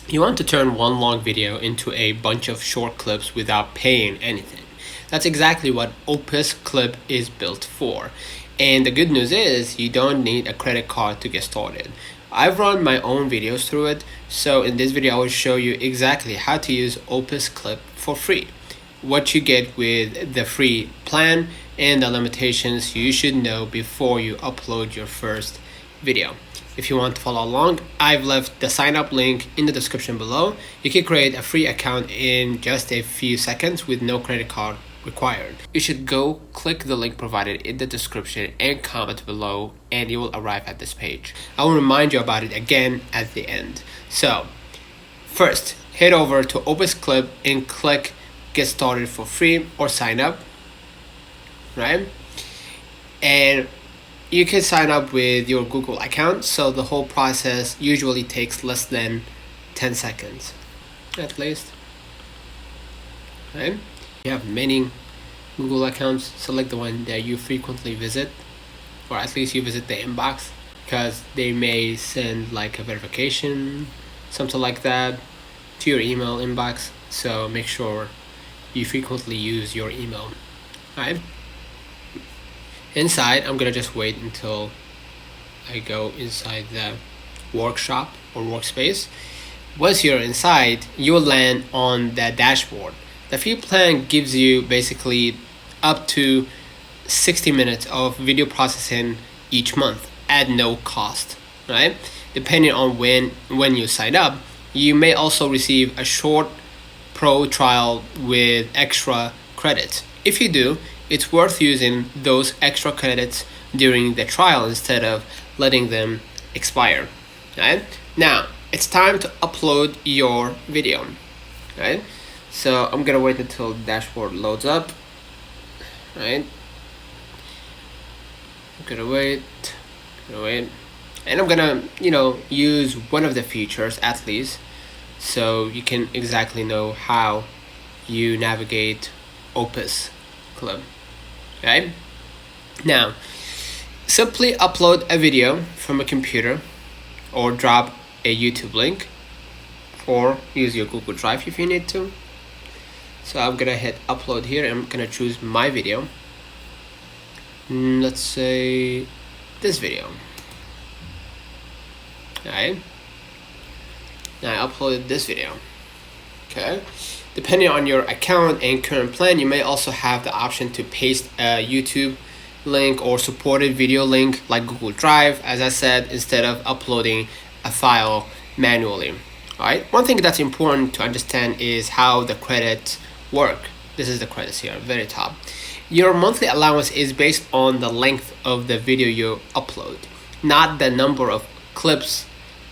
You want to turn one long video into a bunch of short clips without paying anything. That's exactly what Opus Clip is built for. And the good news is you don't need a credit card to get started. I've run my own videos through it, so in this video I will show you exactly how to use Opus Clip for free, what you get with the free plan, and the limitations you should know before you upload your first video. If you want to follow along, I've left the sign up link in the description below. You can create a free account in just a few seconds with no credit card required. You should go click the link provided in the description and comment below, and you will arrive at this page. I will remind you about it again at the end. So first, head over to Opus Clip and click get started for free or sign up, right? And you can sign up with your Google account, so the whole process usually takes less than 10 seconds at least, right? You have many Google accounts, select the one that you frequently visit, or at least you visit the inbox, because they may send like a verification, something like that, to your email inbox. So make sure you frequently use your email, right? Inside, I'm gonna just wait until I go inside the workshop or workspace. Once you're inside, you'll land on the dashboard. The free plan gives you basically up to 60 minutes of video processing each month at no cost, right? Depending on when you sign up, you may also receive a short pro trial with extra credits. If you do, it's worth using those extra credits during the trial instead of letting them expire, right? Now, it's time to upload your video, right? So I'm gonna wait until the dashboard loads up, right? I'm gonna wait, and I'm gonna, use one of the features at least, so you can exactly know how you navigate Opus Clip. Okay? Now, simply upload a video from a computer or drop a YouTube link, or use your Google Drive if you need to. So I'm gonna hit upload here and I'm gonna choose my video. Let's say this video. Alright. Now I uploaded this video. Okay. Depending on your account and current plan, you may also have the option to paste a YouTube link or supported video link like Google Drive, as I said, instead of uploading a file manually. Alright, one thing that's important to understand is how the credits work. This is the credits here, very top. Your monthly allowance is based on the length of the video you upload, not the number of clips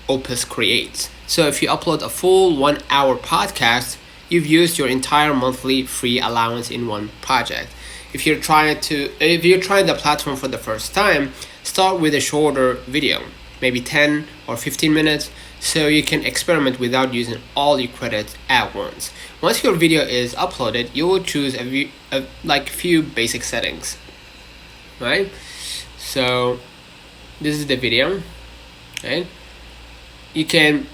Opus creates. So if you upload a full 1 hour podcast, you've used your entire monthly free allowance in one project. If you're trying the platform for the first time, start with a shorter video, maybe 10 or 15 minutes, so you can experiment without using all your credits at once. Once your video is uploaded, you will choose a few basic settings, right? So this is the video, right? You can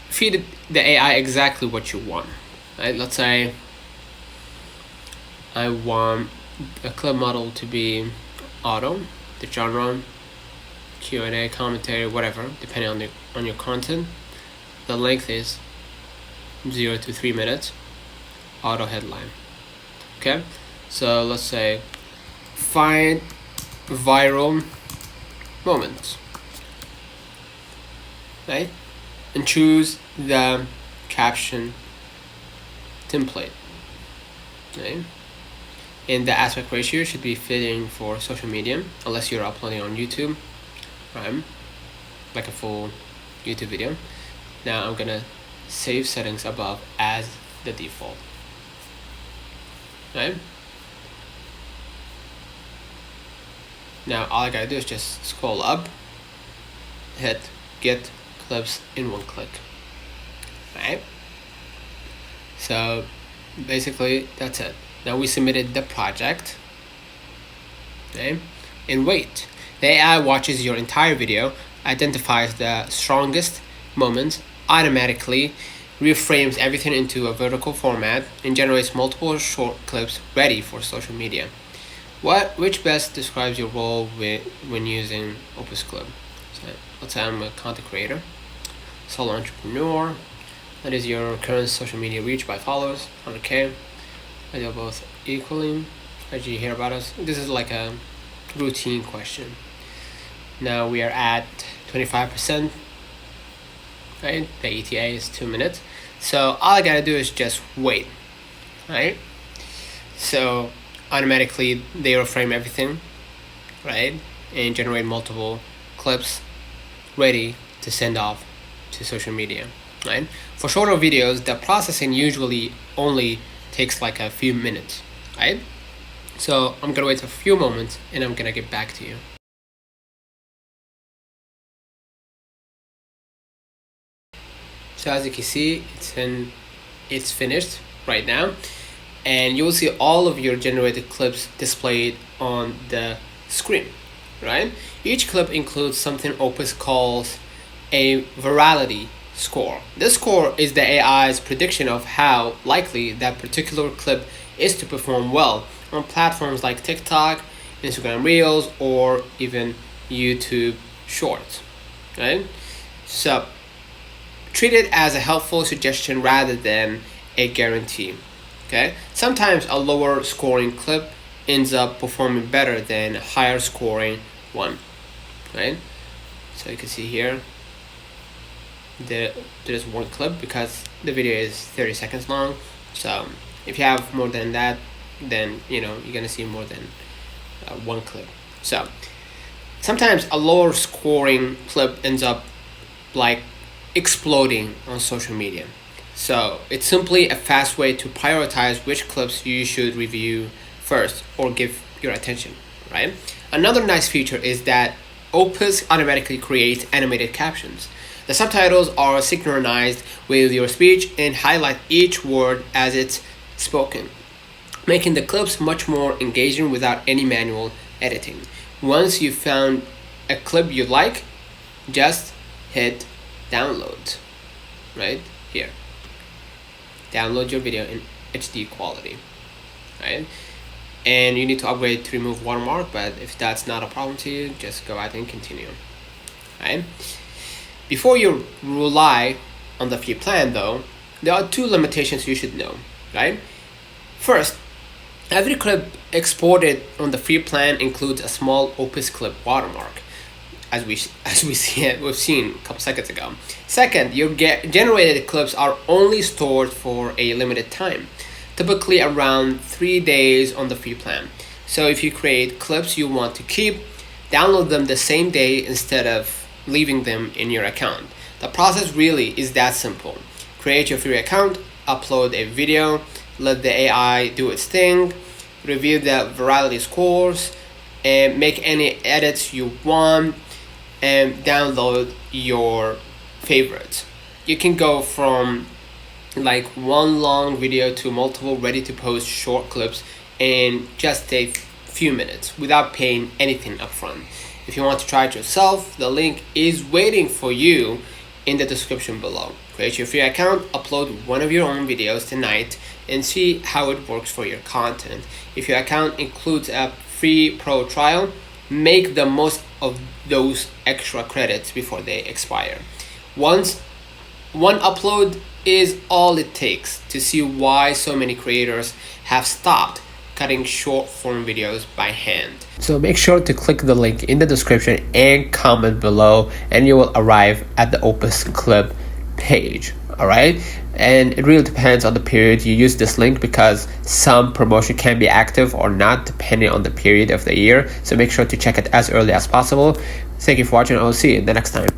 feed the AI exactly what you want. Right, let's say I want a clip model to be auto, the genre, Q&A, commentary, whatever, depending on your content. The length is 0 to 3 minutes. Auto headline. Okay, so let's say find viral moments, right? And choose the caption template, okay? And the aspect ratio should be fitting for social media, unless you're uploading on YouTube, right? Like a full YouTube video. Now I'm gonna save settings above as the default, right? Now all I gotta do is just scroll up, hit get clips in one click, right? So basically that's it. Now we submitted the project, okay, and wait. The AI watches your entire video, identifies the strongest moments, automatically reframes everything into a vertical format, and generates multiple short clips ready for social media. Which best describes your role when using Opus Clip? So let's say I'm a content creator, solo entrepreneur. That is your current social media reach by followers, 100K. I do both equally. As you hear about us, this is like a routine question. Now we are at 25%, right? The ETA is 2 minutes. So all I gotta do is just wait, right? So automatically they will frame everything, right? And generate multiple clips ready to send off to social media, right? For shorter videos, the processing usually only takes like a few minutes, right? So I'm gonna wait a few moments and I'm gonna get back to you. So as you can see, it's finished right now, and you'll see all of your generated clips displayed on the screen, right? Each clip includes something Opus calls a virality score. This score is the AI's prediction of how likely that particular clip is to perform well on platforms like TikTok, Instagram Reels, or even YouTube Shorts, right? So treat it as a helpful suggestion rather than a guarantee. Okay? Sometimes a lower scoring clip ends up performing better than a higher scoring one. Right? So you can see here there's one clip because the video is 30 seconds long. So if you have more than that, then you're gonna see more than one clip. So sometimes a lower scoring clip ends up like exploding on social media. So it's simply a fast way to prioritize which clips you should review first or give your attention, right? Another nice feature is that Opus automatically creates animated captions. The subtitles are synchronized with your speech and highlight each word as it's spoken, making the clips much more engaging without any manual editing. Once you've found a clip you like, just hit download right here. Download your video in HD quality, right? And you need to upgrade to remove watermark, but if that's not a problem to you, just go ahead and continue, right? Before you rely on the free plan though, there are two limitations you should know, right? First, every clip exported on the free plan includes a small Opus Clip watermark, as we've seen a couple seconds ago. Second, your generated clips are only stored for a limited time, typically around 3 days on the free plan. So if you create clips you want to keep, download them the same day instead of leaving them in your account. The process really is that simple. Create your free account, upload a video, let the AI do its thing, review the virality scores, and make any edits you want, and download your favorites. You can go from like one long video to multiple ready to post short clips in just a few minutes without paying anything upfront. If you want to try it yourself, the link is waiting for you in the description below. Create your free account, upload one of your own videos tonight, and see how it works for your content. If your account includes a free pro trial, make the most of those extra credits before they expire. One upload is all it takes to see why so many creators have stopped cutting short form videos by hand. So make sure to click the link in the description and comment below, and you will arrive at the Opus Clip page. Alright, and it really depends on the period you use this link, because some promotion can be active or not depending on the period of the year. So make sure to check it as early as possible. Thank you for watching. I will see you the next time.